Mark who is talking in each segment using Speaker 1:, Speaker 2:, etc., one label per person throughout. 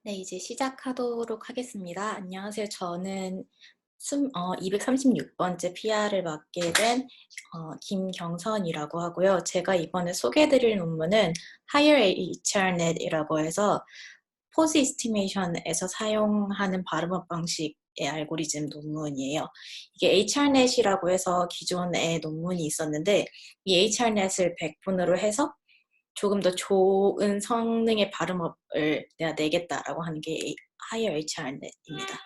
Speaker 1: 네, 이제 시작하도록 하겠습니다. 안녕하세요. 저는 236번째 PR을 맡게 된 김경선이라고 하고요. 제가 이번에 소개해드릴 논문은 Higher HRNet이라고 해서 포즈 에스티메이션에서 사용하는 발음업 방식의 알고리즘 논문이에요. 이게 HRNet이라고 해서 기존에 논문이 있었는데 이 HRNet을 100분으로 해서 조금 더 좋은 성능의 발음업을 내가 내겠다라고 하는 게 Higher HRNet입니다.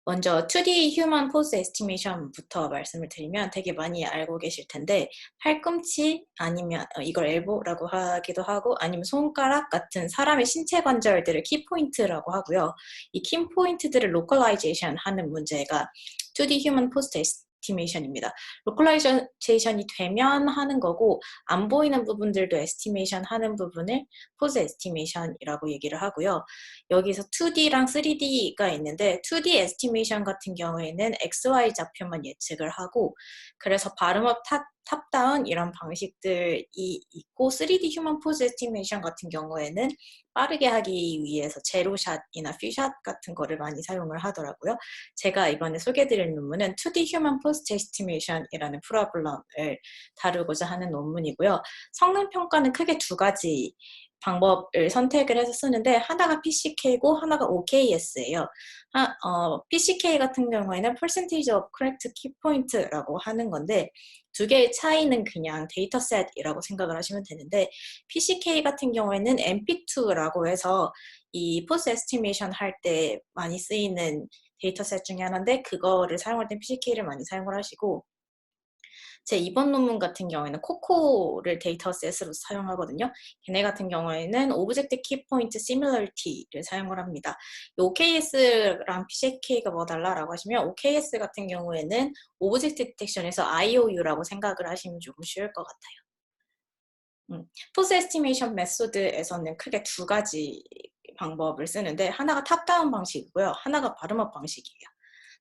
Speaker 1: 먼저 2D Human Pose Estimation부터 말씀을 드리면 되게 많이 알고 계실 텐데 팔꿈치 아니면 이걸 엘보라고 하기도 하고 아니면 손가락 같은 사람의 신체 관절들을 키포인트라고 하고요. 이 키포인트들을 로컬라이제이션 하는 문제가 2D Human Pose Estimation입니다. 로컬라이제이션이 되면 하는 거고 안 보이는 부분들도 에스티메이션 하는 부분을 포즈 에스티메이션이라고 얘기를 하고요. 여기서 2D랑 3D가 있는데 2D 에스티메이션 같은 경우에는 XY 좌표만 예측을 하고 그래서 발음업 탑다운 이런 방식들이 있고 3D 휴먼 포즈 에스티메이션 같은 경우에는 빠르게 하기 위해서 제로샷이나 퓨샷 같은 거를 많이 사용을 하더라고요. 제가 이번에 소개해드릴 논문은 2D 휴먼 포즈 에스티메이션이라는 프로블럼을 다루고자 하는 논문이고요. 성능 평가는 크게 두 가지 방법을 선택을 해서 쓰는데 하나가 PCK고 하나가 OKS예요. PCK 같은 경우에는 Percentage of Correct Key Point라고 하는 건데 두 개의 차이는 그냥 데이터셋이라고 생각을 하시면 되는데 PCK 같은 경우에는 MP2라고 해서 이 포스 에스티메이션 할 때 많이 쓰이는 데이터셋 중에 하나인데 그거를 사용할 때 PCK를 많이 사용을 하시고 제 이번 논문 같은 경우에는 코코를 데이터셋으로 사용하거든요. 걔네 같은 경우에는 오브젝트 키포인트 시밀러리티를 사용을 합니다. OKS랑 PCK가 뭐 달라라고 하시면 OKS 같은 경우에는 오브젝트 디텍션에서 IOU라고 생각을 하시면 조금 쉬울 것 같아요. 포스 에스티메이션 메소드에서는 크게 두 가지 방법을 쓰는데 하나가 탑다운 방식이고요. 하나가 바텀업 방식이에요.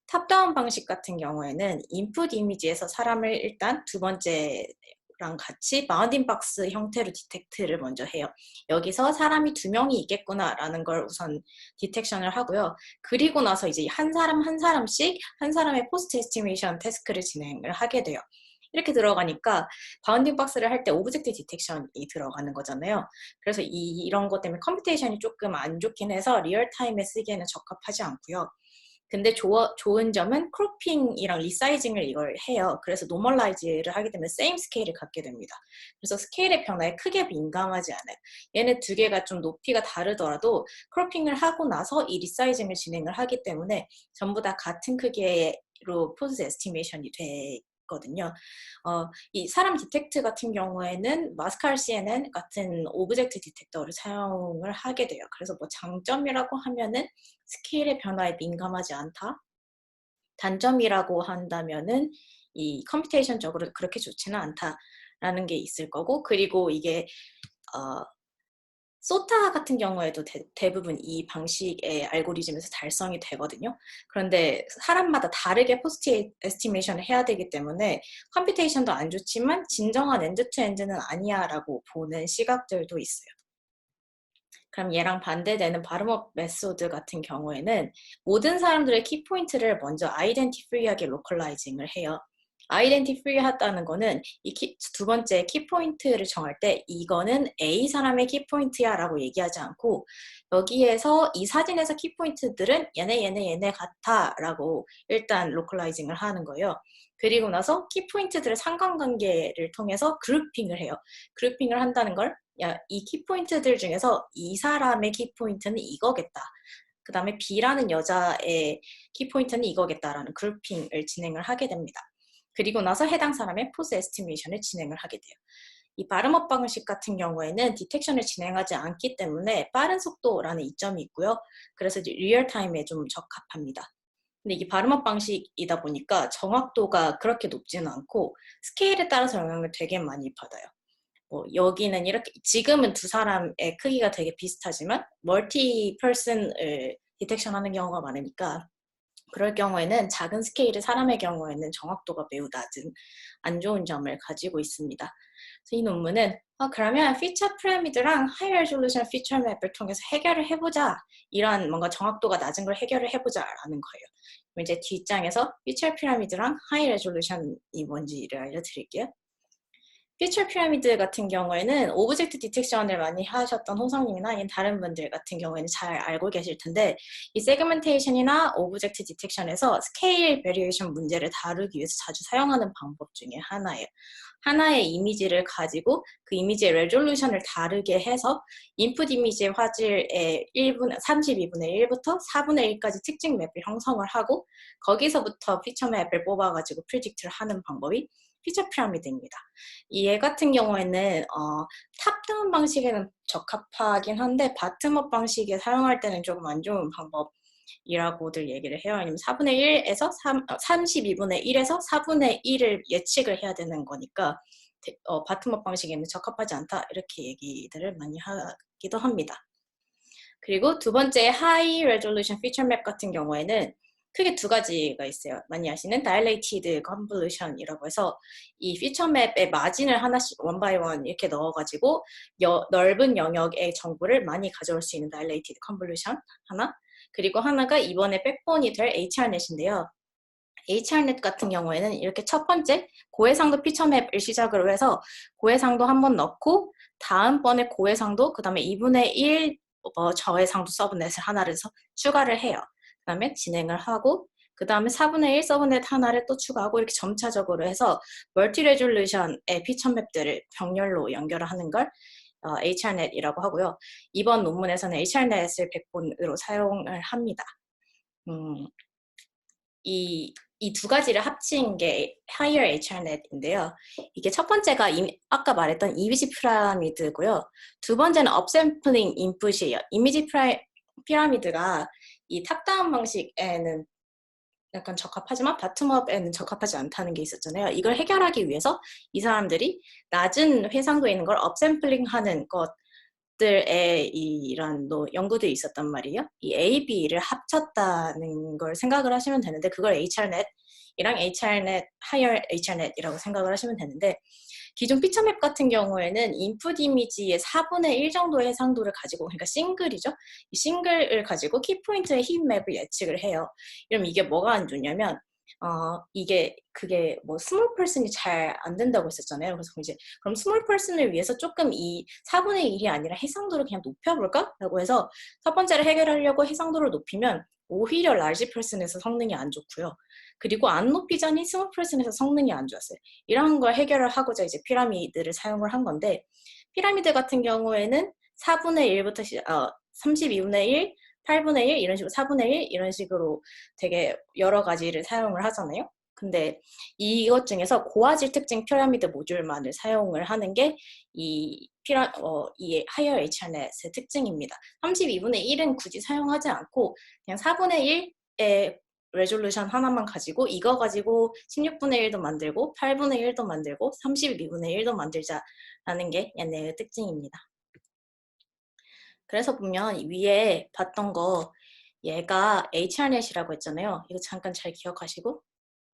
Speaker 1: 탑다운 방식 같은 경우에는 인풋 이미지에서 사람을 일단 두 번째랑 같이 바운딩 박스 형태로 디텍트를 먼저 해요. 여기서 사람이 두 명이 있겠구나라는 걸 우선 디텍션을 하고요. 그리고 나서 이제 한 사람 한 사람씩 한 사람의 포스트 에스티메이션 태스크를 진행을 하게 돼요. 이렇게 들어가니까 바운딩 박스를 할 때 오브젝트 디텍션이 들어가는 거잖아요. 그래서 이런 것 때문에 컴퓨테이션이 조금 안 좋긴 해서 리얼타임에 쓰기에는 적합하지 않고요. 근데 좋은 점은 크로핑이랑 리사이징을 이걸 해요. 그래서 노멀라이즈를 하게 되면 세임 스케일을 갖게 됩니다. 그래서 스케일의 변화에 크게 민감하지 않아요. 얘네 두 개가 좀 높이가 다르더라도 크로핑을 하고 나서 이 리사이징을 진행을 하기 때문에 전부 다 같은 크기로 포즈 에스티메이션이 되거든요. 이 사람 디텍트 같은 경우에는 마스칼 CNN 같은 오브젝트 디텍터를 사용을 하게 돼요. 그래서 뭐 장점이라고 하면은 스케일의 변화에 민감하지 않다. 단점이라고 한다면은 이 컴퓨테이션적으로 그렇게 좋지는 않다라는 게 있을 거고 그리고 이게 소타 같은 경우에도 대부분 이 방식의 알고리즘에서 달성이 되거든요. 그런데 사람마다 다르게 포스트 에스티메이션을 해야 되기 때문에 컴퓨테이션도 안 좋지만 진정한 엔드-투-엔드는 아니야 라고 보는 시각들도 있어요. 그럼 얘랑 반대되는 발음업 메소드 같은 경우에는 모든 사람들의 키포인트를 먼저 아이덴티프리하게 로컬라이징을 해요. 아이덴티프리 하다는 거는 두 번째 키포인트를 정할 때 이거는 A 사람의 키포인트야 라고 얘기하지 않고 여기에서 이 사진에서 키포인트들은 얘네 같아 라고 일단 로컬라이징을 하는 거예요. 그리고 나서 키포인트들의 상관관계를 통해서 그룹핑을 해요. 그룹핑을 한다는 걸 이 키포인트들 중에서 이 사람의 키포인트는 이거겠다. 그 다음에 B라는 여자의 키포인트는 이거겠다라는 그룹핑을 진행을 하게 됩니다. 그리고 나서 해당 사람의 포즈 에스티메이션을 진행을 하게 돼요. 이 발음업 방식 같은 경우에는 디텍션을 진행하지 않기 때문에 빠른 속도라는 이점이 있고요. 그래서 이제 리얼타임에 좀 적합합니다. 근데 이게 발음업 방식이다 보니까 정확도가 그렇게 높지는 않고 스케일에 따라서 영향을 되게 많이 받아요. 여기는 이렇게 지금은 두 사람의 크기가 되게 비슷하지만 멀티 퍼슨을 디텍션하는 경우가 많으니까 그럴 경우에는 작은 스케일의 사람의 경우에는 정확도가 매우 낮은 안 좋은 점을 가지고 있습니다. 그래서 이 논문은 그러면 피처 피라미드랑 하이 레졸루션 피처 맵을 통해서 해결을 해보자. 이런 뭔가 정확도가 낮은 걸 해결을 해보자라는 거예요. 그럼 이제 뒷장에서 피처 피라미드랑 하이 레졸루션이 뭔지를 알려드릴게요. 피처 피라미드 같은 경우에는 오브젝트 디텍션을 많이 하셨던 호성님이나 다른 분들 같은 경우에는 잘 알고 계실 텐데 이 세그멘테이션이나 오브젝트 디텍션에서 스케일 베리에이션 문제를 다루기 위해서 자주 사용하는 방법 중에 하나예요. 하나의 이미지를 가지고 그 이미지의 레졸루션을 다르게 해서 인풋 이미지의 화질의 32분의 1부터 4분의 1까지 특징 맵을 형성을 하고 거기서부터 피처 맵을 뽑아가지고 프리딕트를 하는 방법이 피처 피라미드입니다. 얘 같은 경우에는 탑다운 방식에는 적합하긴 한데 바텀업 방식에 사용할 때는 조금 안 좋은 방법이라고들 얘기를 해요. 아니면 4분의 1에서 32분의 1에서 4분의 1을 예측을 해야 되는 거니까 바텀업 방식에는 적합하지 않다 이렇게 얘기들을 많이 하기도 합니다. 그리고 두 번째 하이 레졸루션 피처 맵 같은 경우에는 크게 두 가지가 있어요. 많이 아시는 Dilated Convolution이라고 해서 이 피처 맵의 마진을 하나씩 원 바이 원 이렇게 넣어가지고 넓은 영역의 정보를 많이 가져올 수 있는 Dilated Convolution 하나, 그리고 하나가 이번에 백본이 될 HRNet인데요. HRNet 같은 경우에는 이렇게 첫 번째 고해상도 피처 맵을 시작으로 해서 고해상도 한번 넣고 다음번에 고해상도 그 다음에 2분의 1 저해상도 서브넷을 하나를 추가를 해요. 그 다음에 진행을 하고 그 다음에 4분의 1 서브넷 하나를 또 추가하고 이렇게 점차적으로 해서 멀티 레졸루션의 피처 맵들을 병렬로 연결하는 걸 HRNet이라고 하고요. 이번 논문에서는 HRNet을 백본으로 사용을 합니다. 이 두 가지를 합친 게 Higher HRNet인데요. 이게 첫 번째가 아까 말했던 이미지 피라미드고요. 두 번째는 업샘플링 인풋이에요. 이미지 피라미드가 이 탑다운 방식에는 약간 적합하지만 바텀업에는 적합하지 않다는 게 있었잖아요. 이걸 해결하기 위해서 이 사람들이 낮은 해상도에 있는 걸 업샘플링하는 것들의 이런 연구들이 있었단 말이에요. 이 A, B를 합쳤다는 걸 생각을 하시면 되는데 그걸 HRNet이랑 HRNet, Higher HRNet이라고 생각을 하시면 되는데 기존 피처맵 같은 경우에는 인풋 이미지의 4분의 1 정도의 해상도를 가지고, 그러니까 싱글이죠. 이 싱글을 가지고 키포인트의 힙맵을 예측을 해요. 그럼 이게 뭐가 안 좋냐면 그게 뭐 스몰 퍼슨이 잘 안 된다고 했었잖아요. 그래서 이제 그럼 스몰 퍼슨을 위해서 조금 이 4분의 1이 아니라 해상도를 그냥 높여볼까? 라고 해서 첫 번째를 해결하려고 해상도를 높이면 오히려 라지 퍼슨에서 성능이 안 좋고요. 그리고 안 높이자니 스몰 퍼슨에서 성능이 안 좋았어요. 이런 걸 해결을 하고자 이제 피라미드를 사용을 한 건데 피라미드 같은 경우에는 4분의 1부터 32분의 1, 8분의 1 이런 식으로 4분의 1 이런 식으로 되게 여러 가지를 사용을 하잖아요. 근데 이것 중에서 고화질 특징 피라미드 모듈만을 사용을 하는 게 이 하이어 HRNet의 특징입니다. 32분의 1은 굳이 사용하지 않고 그냥 4분의 1의 레졸루션 하나만 가지고 이거 가지고 16분의 1도 만들고 8분의 1도 만들고 32분의 1도 만들자라는 게 얘네의 특징입니다. 그래서 보면 위에 봤던 거 얘가 HRNet이라고 했잖아요. 이거 잠깐 잘 기억하시고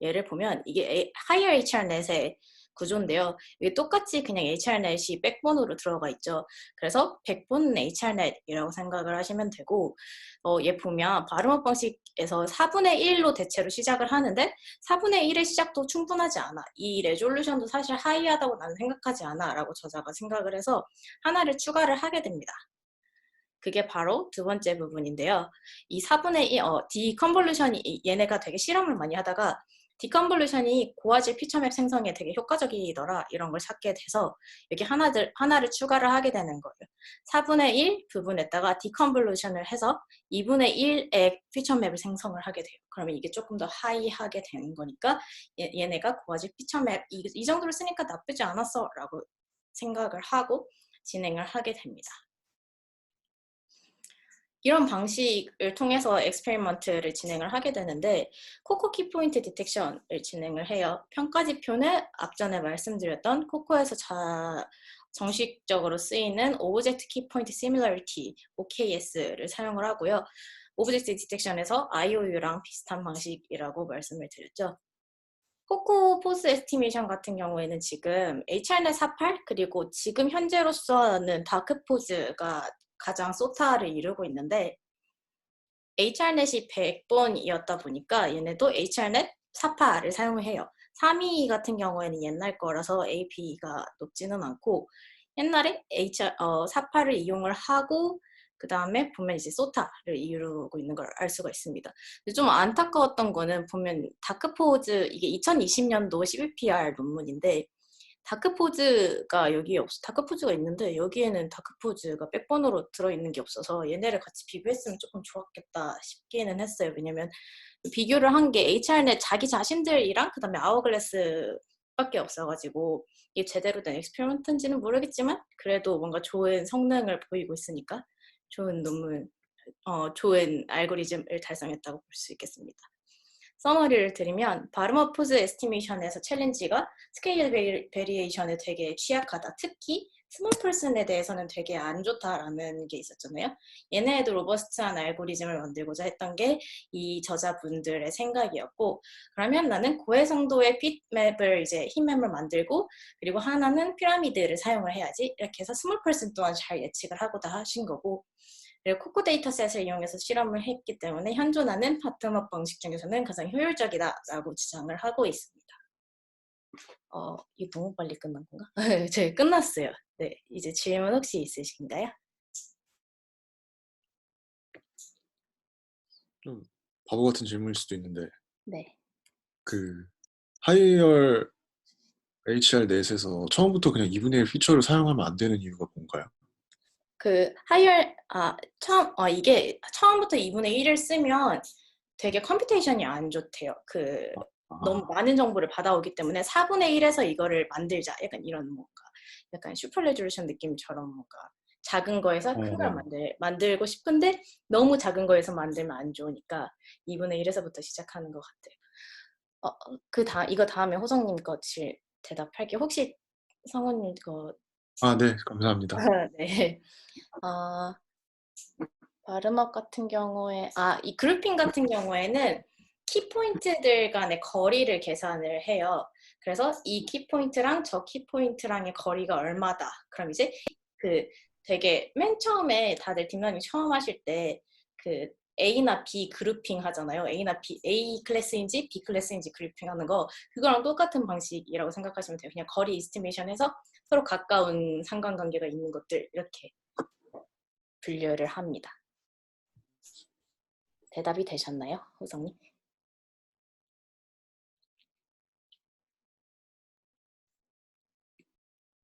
Speaker 1: 얘를 보면 이게 Higher HRNet의 구조인데요. 이게 똑같이 그냥 HRNet이 백본으로 들어가 있죠. 그래서 백본 HRNet이라고 생각을 하시면 되고 얘 보면 발음업 방식에서 4분의 1로 대체로 시작을 하는데 4분의 1의 시작도 충분하지 않아. 이 레졸루션도 사실 하이하다고 나는 생각하지 않아 라고 저자가 생각을 해서 하나를 추가를 하게 됩니다. 그게 바로 두 번째 부분인데요. 이 4분의 1, 디컨볼루션이 얘네가 되게 실험을 많이 하다가 디컨볼루션이 고화질 피처맵 생성에 되게 효과적이더라 이런 걸 찾게 돼서 여기 하나를 추가를 하게 되는 거예요. 4분의 1 부분에다가 디컨볼루션을 해서 2분의 1의 피처맵을 생성을 하게 돼요. 그러면 이게 조금 더 하이하게 되는 거니까 얘네가 고화질 피처맵 이 정도로 쓰니까 나쁘지 않았어 라고 생각을 하고 진행을 하게 됩니다. 이런 방식을 통해서 엑스페리먼트를 진행을 하게 되는데 코코 키포인트 디텍션을 진행을 해요. 평가지표는 앞전에 말씀드렸던 코코에서 정식적으로 쓰이는 오브젝트 키포인트 시뮬러리티 OKS를 사용을 하고요. 오브젝트 디텍션에서 IOU랑 비슷한 방식이라고 말씀을 드렸죠. 코코 포스 에스티메이션 같은 경우에는 지금 HR넷 48 그리고 지금 현재로서는 다크포즈가 가장 소타를 이루고 있는데 HR넷이 100번이었다 보니까 얘네도 HR넷 48을 사용해요. 3위 같은 경우에는 옛날 거라서 AP가 높지는 않고 옛날에 48을 이용을 하고 그 다음에 보면 이제 소타를 이루고 있는 걸 알 수가 있습니다. 근데 좀 안타까웠던 거는 보면 다크포즈 이게 2020년도 12PR 논문인데 다크포즈가 여기에 다크포즈가 있는데 여기에는 다크포즈가 백번으로 들어있는 게 없어서 얘네를 같이 비교했으면 조금 좋았겠다 싶기는 했어요. 왜냐면 비교를 한 게 HR넷 자기 자신들이랑 그 다음에 아워글래스 밖에 없어가지고 이게 제대로 된 엑스페리먼트인지는 모르겠지만 그래도 뭔가 좋은 성능을 보이고 있으니까 좋은 논문, 좋은 알고리즘을 달성했다고 볼 수 있겠습니다. 서머리를 드리면 바르머 포즈 에스티메이션에서 챌린지가 스케일 베리에이션에 되게 취약하다. 특히 스몰 퍼슨에 대해서는 되게 안 좋다라는 게 있었잖아요. 얘네도 로버스트한 알고리즘을 만들고자 했던 게 이 저자분들의 생각이었고 그러면 나는 고해성도의 핏맵을 이제 힙맵을 만들고 그리고 하나는 피라미드를 사용을 해야지 이렇게 해서 스몰 퍼슨 또한 잘 예측을 하고자 하신 거고 그리고 코코 데이터셋을 이용해서 실험을 했기 때문에 현존하는 바텀업 방식 중에서는 가장 효율적이다라고 주장을 하고 있습니다. 이거 너무 빨리 끝난 건가? 네, 끝났어요. 네, 이제 질문 혹시 있으신가요?
Speaker 2: 좀 바보 같은 질문일 수도 있는데
Speaker 1: 네.
Speaker 2: 그 하이얼 HR 넷에서 처음부터 그냥 2분의 1 피처를 사용하면 안 되는 이유가 뭔가요?
Speaker 1: 이게 처음부터 2분의 1을 쓰면 되게 컴퓨테이션이 안 좋대요. 너무 많은 정보를 받아오기 때문에 4분의 1에서 이거를 만들자. 약간 이런 뭔가 약간 슈퍼 레졸루션 느낌처럼 뭔가 작은 거에서 큰 걸 만들고 싶은데 너무 작은 거에서 만들면 안 좋으니까 2분의 1에서부터 시작하는 것 같아요. 이거 다음에 호성님 거 대답할게요. 혹시 성우님 거
Speaker 2: 네, 감사합니다.
Speaker 1: 네. 발음업 같은 경우에 이 그룹핑 같은 경우에는 키포인트들 간의 거리를 계산을 해요. 그래서 이 키포인트랑 저 키포인트랑의 거리가 얼마다. 그럼 이제 되게 맨 처음에 다들 딥러닝 처음 하실 때 A나 B 그룹핑 하잖아요. A나 B, A 클래스인지 B 클래스인지 그룹핑 하는 거 그거랑 똑같은 방식이라고 생각하시면 돼요. 그냥 거리 이스티메이션해서 서로 가까운 상관관계가 있는 것들 이렇게 분류를 합니다. 대답이 되셨나요, 호성님?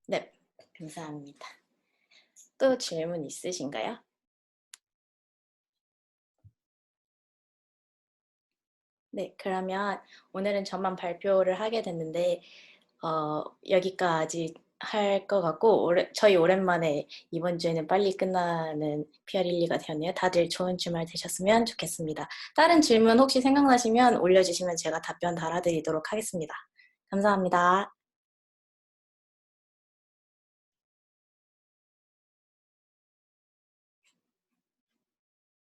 Speaker 1: 네, 감사합니다. 또 질문 있으신가요? 네, 그러면 오늘은 저만 발표를 하게 됐는데 여기까지 할 것 같고 저희 오랜만에 이번 주에는 빨리 끝나는 PR12가 되었네요. 다들 좋은 주말 되셨으면 좋겠습니다. 다른 질문 혹시 생각나시면 올려주시면 제가 답변 달아드리도록 하겠습니다. 감사합니다.